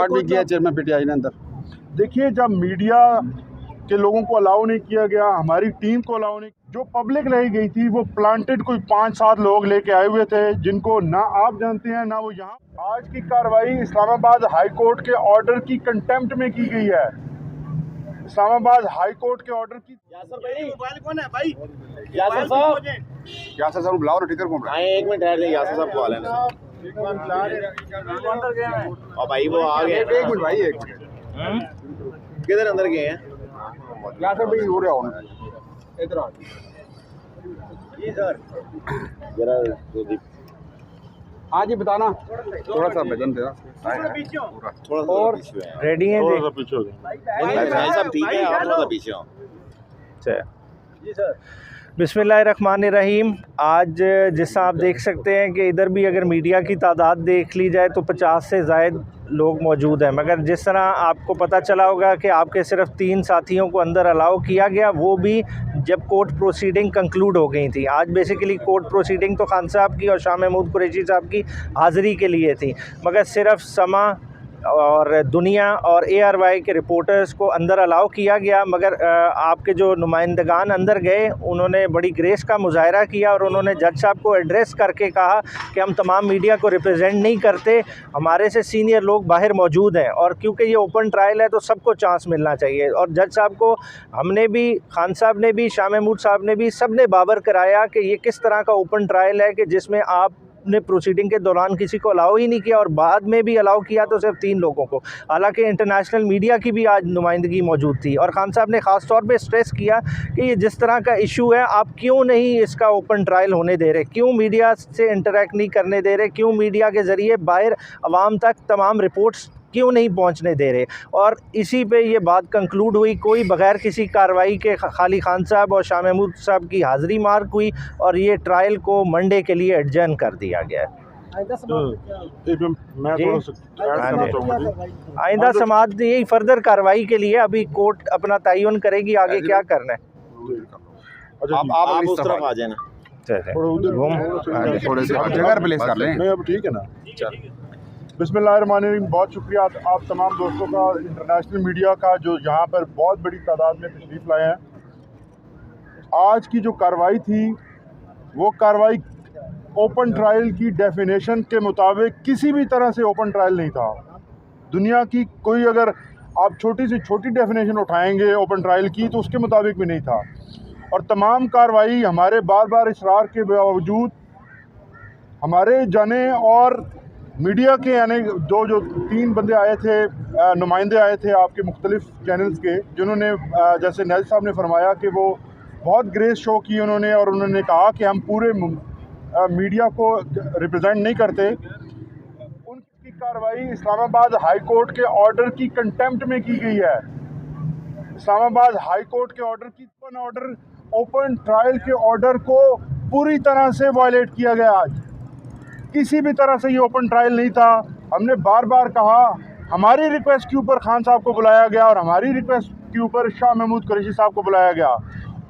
Escort भी किया chairman PTI ने अंदर। देखिए, जब मीडिया के लोगों को अलाउ नहीं किया गया, हमारी टीम को अलाउ नहीं, जो पब्लिक रही गई थी वो प्लांटेड कोई 5-7 लोग लेके आए हुए थे जिनको ना आप जानते हैं ना वो यहाँ। आज की कार्रवाई इस्लामाबाद हाई कोर्ट के ऑर्डर की कंटेम्प्ट में की गई है। इस्लामाबाद हाई कोर्ट के ऑर्डर की। यासर भाई, मोबाइल कौन है भाई? यासर साहब बुलाओ ना, टीचर को बुलाओ। एक मिनट ठहर जाइए, यासर साहब को आ लेना। और भाई वो आ गए। एक मिनट भाई, एक मिनट। किधर अंदर गए हैं? यासर भाई हो रहा हो इधर आ जी सर। जरा हाँ जी बताना। थोड़ा सा वजन दे थोड़ा और रेडी हैं जी? पीछे हो गए सब ठीक है, आप थोड़ा पीछे हो। जी सर। बिस्मिल्लाहिर्रहमानिर्रहीम। आज जैसा आप देख सकते हैं कि इधर भी अगर मीडिया की तादाद देख ली जाए तो 50 से ज़ायद लोग मौजूद हैं, मगर जिस तरह आपको पता चला होगा कि आपके सिर्फ 3 साथियों को अंदर अलाउ किया गया, वो भी जब कोर्ट प्रोसीडिंग कंक्लूड हो गई थी। आज बेसिकली कोर्ट प्रोसीडिंग तो खान साहब की और शाह महमूद कुरैशी साहब की हाज़िरी के लिए थी, मगर सिर्फ समा और दुनिया और ARY के रिपोर्टर्स को अंदर अलाउ किया गया। मगर आपके जो नुमाइंदगान अंदर गए उन्होंने बड़ी ग्रेस का मुजाहरा किया और उन्होंने जज साहब को एड्रेस करके कहा कि हम तमाम मीडिया को रिप्रेजेंट नहीं करते, हमारे से सीनियर लोग बाहर मौजूद हैं और क्योंकि ये ओपन ट्रायल है तो सबको चांस मिलना चाहिए। और जज साहब को हमने भी, खान साहब ने भी, शाह महमूद साहब ने भी, सब ने बावर कराया कि ये किस तरह का ओपन ट्रायल है कि जिसमें आप ने प्रोसीडिंग के दौरान किसी को अलाउ ही नहीं किया और बाद में भी अलाउ किया तो सिर्फ 3 लोगों को। हालांकि इंटरनेशनल मीडिया की भी आज नुमाइंदगी मौजूद थी और खान साहब ने ख़ास तौर पे स्ट्रेस किया कि ये जिस तरह का इशू है आप क्यों नहीं इसका ओपन ट्रायल होने दे रहे, क्यों मीडिया से इंटरेक्ट नहीं करने दे रहे, क्यों मीडिया के ज़रिए बाहर आवाम तक तमाम रिपोर्ट्स क्यों नहीं पहुंचने दे रहे। और इसी पे ये बात कंक्लूड हुई, कोई बगैर किसी कार्रवाई के खाली खान साहब और शाह महमूद साहब की हाज़िरी मार्क हुई और ये ट्रायल को मंडे के लिए एडजर्न कर दिया गया है। आइंदा समाअत यही फर्दर कार्रवाई के लिए अभी कोर्ट अपना तयन करेगी आगे क्या करना है। आप उस तरफ आ जाना, थोड़े से जगह प्लेस कर लें। नहीं अब ठीक है ना। बिस्मिल्लाहिर्रहमानिर्रहीम। बहुत शुक्रिया आप तमाम दोस्तों का, इंटरनेशनल मीडिया का, जो यहाँ पर बहुत बड़ी तादाद में तशरीफ़ लाए हैं। आज की जो कार्रवाई थी वो कार्रवाई ओपन ट्रायल की डेफिनेशन के मुताबिक किसी भी तरह से ओपन ट्रायल नहीं था। दुनिया की कोई अगर आप छोटी से छोटी डेफिनेशन उठाएंगे ओपन ट्रायल की तो उसके मुताबिक भी नहीं था। और तमाम कार्रवाई हमारे बार बार इसरार के बावजूद हमारे जाने और मीडिया के यानी जो 3 बंदे आए थे, नुमाइंदे आए थे आपके मुख्तलिफ चैनल्स के, जिन्होंने जैसे नैल साहब ने फरमाया कि वो बहुत ग्रेस शो की उन्होंने और उन्होंने कहा कि हम पूरे मीडिया को रिप्रेजेंट नहीं करते। उनकी कार्रवाई इस्लामाबाद हाई कोर्ट के ऑर्डर की कंटेम्प्ट में की गई है। इस्लामाबाद हाई कोर्ट के ऑर्डर ओपन ट्रायल के ऑर्डर को पूरी तरह से वायलेट किया गया। आज किसी भी तरह से ये ओपन ट्रायल नहीं था। हमने बार बार कहा, हमारी रिक्वेस्ट के ऊपर खान साहब को बुलाया गया और हमारी रिक्वेस्ट के ऊपर शाह महमूद कुरैशी साहब को बुलाया गया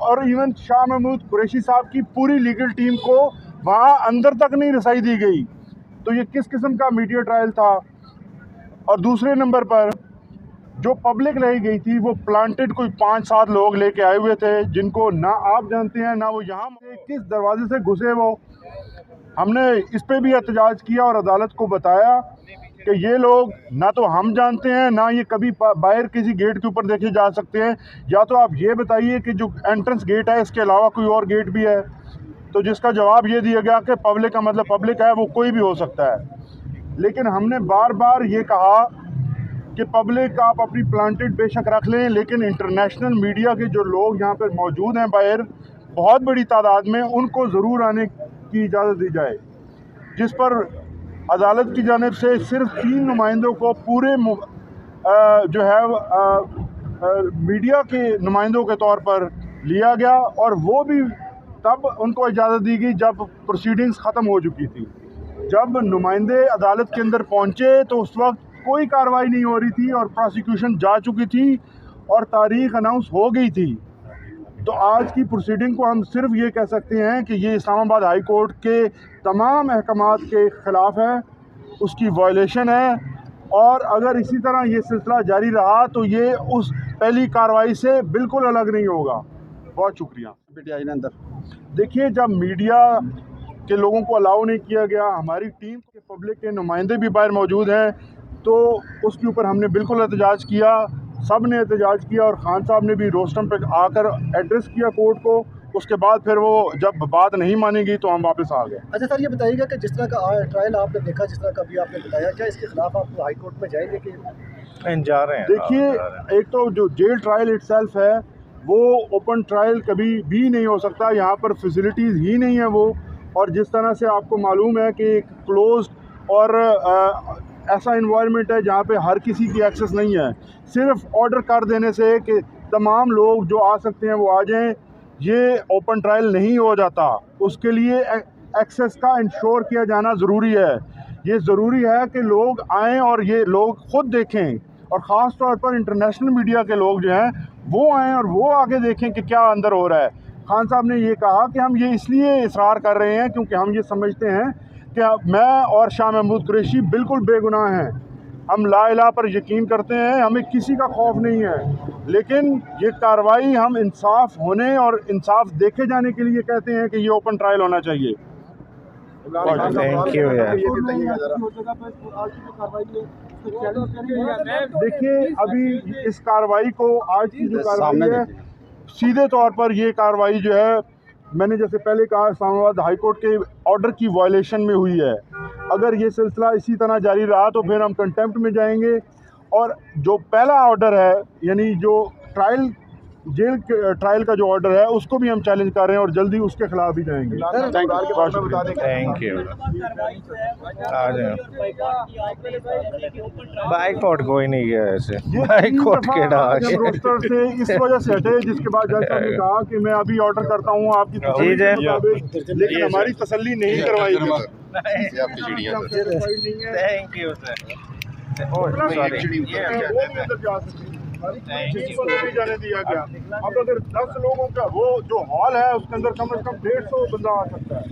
और इवन शाह महमूद कुरैशी साहब की पूरी लीगल टीम को वहाँ अंदर तक नहीं रसाई दी गई। तो ये किस किस्म का मीडिया ट्रायल था। और दूसरे नंबर पर जो पब्लिक रही गई थी वो प्लांटेड कोई 5-7 लोग लेके आए हुए थे जिनको ना आप जानते हैं ना वो यहाँ किस दरवाजे से घुसे। वो हमने इस पे भी एहतजाज किया और अदालत को बताया कि ये लोग ना तो हम जानते हैं ना ये कभी बाहर किसी गेट के ऊपर देखे जा सकते हैं। या तो आप ये बताइए कि जो एंट्रेंस गेट है इसके अलावा कोई और गेट भी है। तो जिसका जवाब ये दिया गया कि पब्लिक का मतलब पब्लिक है, वो कोई भी हो सकता है। लेकिन हमने बार बार ये कहा कि पब्लिक आप अपनी प्लांटेड बेशक रख लें, लेकिन इंटरनेशनल मीडिया के जो लोग यहाँ पर मौजूद हैं बाहर बहुत बड़ी तादाद में, उनको ज़रूर आने की इजाज़त दी जाए। जिस पर अदालत की जानिब से सिर्फ 3 नुमाइंदों को पूरे जो है मीडिया के नुमाइंदों के तौर पर लिया गया और वो भी तब उनको इजाज़त दी गई जब प्रोसीडिंग्स ख़त्म हो चुकी थी। जब नुमाइंदे अदालत के अंदर पहुँचे तो उस वक्त कोई कार्रवाई नहीं हो रही थी और प्रोसिक्यूशन जा चुकी थी और तारीख़ अनाउंस हो गई थी। तो आज की प्रोसीडिंग को हम सिर्फ ये कह सकते हैं कि ये इस्लामाबाद हाई कोर्ट के तमाम अहकामात के ख़िलाफ़ है, उसकी वायलेशन है। और अगर इसी तरह ये सिलसिला जारी रहा तो ये उस पहली कार्रवाई से बिल्कुल अलग नहीं होगा। बहुत शुक्रिया। देखिए, जब मीडिया के लोगों को अलाउ नहीं किया गया, हमारी टीम के पब्लिक के नुमाइंदे भी बाहर मौजूद हैं, तो उसके ऊपर हमने बिल्कुल एहतजाज किया, सब ने एहतजाज किया और खान साहब ने भी रोस्टम पर आकर एड्रेस किया कोर्ट को। उसके बाद फिर वो जब बात नहीं मानेगी तो हम वापस आ गए। अच्छा सर, ये बताइएगा कि जिस तरह का ट्रायल आपने देखा, जिस तरह का भी आपने बताया, क्या इसके खिलाफ आप हाई कोर्ट में जाएंगे कि जा रहे हैं? देखिए, एक तो जो जेल ट्रायल इटसेल्फ है वो ओपन ट्रायल कभी भी नहीं हो सकता, यहाँ पर फैसिलिटीज़ ही नहीं है वो। और जिस तरह से आपको मालूम है कि क्लोज्ड और ऐसा इन्वायरमेंट है जहाँ पे हर किसी की एक्सेस नहीं है। सिर्फ ऑर्डर कर देने से कि तमाम लोग जो आ सकते हैं वो आ जाएं, ये ओपन ट्रायल नहीं हो जाता। उसके लिए एक्सेस का इंश्योर किया जाना ज़रूरी है। ये ज़रूरी है कि लोग आएँ और ये लोग ख़ुद देखें, और ख़ास तौर पर इंटरनेशनल मीडिया के लोग जो हैं वो आएँ और वो आगे देखें कि क्या अंदर हो रहा है। खान साहब ने ये कहा कि हम ये इसलिए इसरार कर रहे हैं क्योंकि हम ये समझते हैं कि मैं और शाह महमूद कुरैशी बिल्कुल बेगुनाह हैं। हम ला इलाहा पर यकीन करते हैं, हमें किसी का खौफ नहीं है। लेकिन ये कार्रवाई हम इंसाफ होने और इंसाफ देखे जाने के लिए कहते हैं कि ये ओपन ट्रायल होना चाहिए। थैंक यू यार। देखिए, अभी इस कार्रवाई को, आज की जो कार्रवाई है, सीधे तौर पर ये कार्रवाई जो है, मैंने जैसे पहले कहा, इस्लामाबाद हाई कोर्ट के ऑर्डर की वायलेशन में हुई है। अगर ये सिलसिला इसी तरह जारी रहा तो फिर हम कंटेम्प्ट में जाएंगे। और जो पहला ऑर्डर है, यानी जो जेल ट्रायल का जो ऑर्डर है, उसको भी हम चैलेंज कर रहे हैं और जल्दी उसके खिलाफ भी जाएंगे। Thank you. आ जाए, बाइकआउट कोई नहीं गया ऐसे, बाइकआउट के रोस्टर से इस वजह से हटे, जिसके बाद जज साहब ने कहा कि मैं अभी ऑर्डर करता हूँ आपकी तसल्ली के मुताबिक, लेकिन हमारी तसल्ली नहीं करवाई गई। Thank you sir. नहीं जाने दिया गया। अब अगर 10 लोगों का वो जो हॉल है उसके अंदर कम से कम 150 बंदा आ सकता है,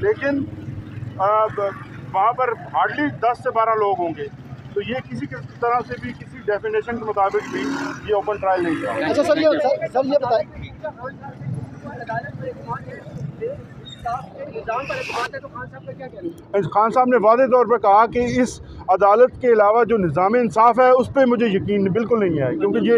लेकिन वहाँ पर हार्डली 10 से 12 लोग होंगे। तो ये किसी तरह से भी, किसी डेफिनेशन के मुताबिक भी ये ओपन ट्रायल नहीं था। अच्छा सर, ये बताएं, खान साहब ने वादे तौर पर कहा कि इस अदालत के अलावा जो निज़ाम इंसाफ है उस पर मुझे यकीन बिल्कुल नहीं है, क्योंकि ये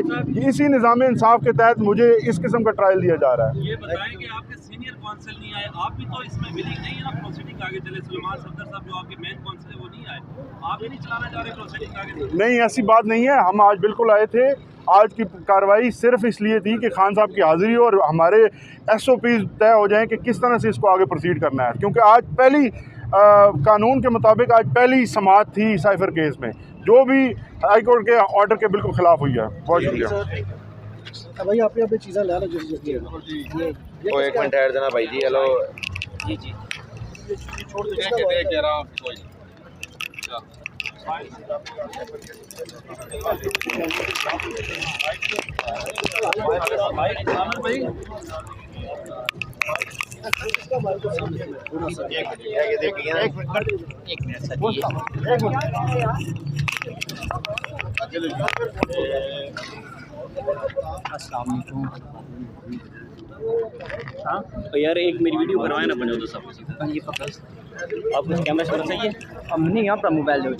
इसी निज़ाम इंसाफ के तहत मुझे इस किस्म का ट्रायल दिया जा रहा है। ये बताएं कि आपके सीनियर कौंसिल नहीं आए, आप भी तो इसमें विलिंग नहीं है ना प्रोसीडिंग आगे चले। सुलेमान सफदर साहब जो आपके मेन कौंसिल है वो नहीं आए, आप ही नहीं चलाना चाह रहे प्रोसीडिंग आगे? नहीं, ऐसी बात नहीं है। हम आज बिल्कुल आए थे। आज की कार्रवाई सिर्फ इसलिए थी कि खान साहब की हाज़िरी हो और हमारे SOPs तय हो जाएं कि किस तरह से इसको आगे प्रोसीड करना है, क्योंकि आज पहली कानून के मुताबिक आज पहली समाअत थी साइफर केस में, जो भी हाई कोर्ट के ऑर्डर के बिल्कुल खिलाफ हुई है। बहुत शुक्रिया भाई, आप यहाँ पे चीज़ें ला लो जल्दी। वो एक मिनट ठहर देना भाई जी। हेलो जी जी, छोड़ दो। तो यार एक मेरी वीडियो बनवाए ना बनो तो सब ये पकड़ आप कैमरा चाहिए? नहीं, अपना मोबाइल दो।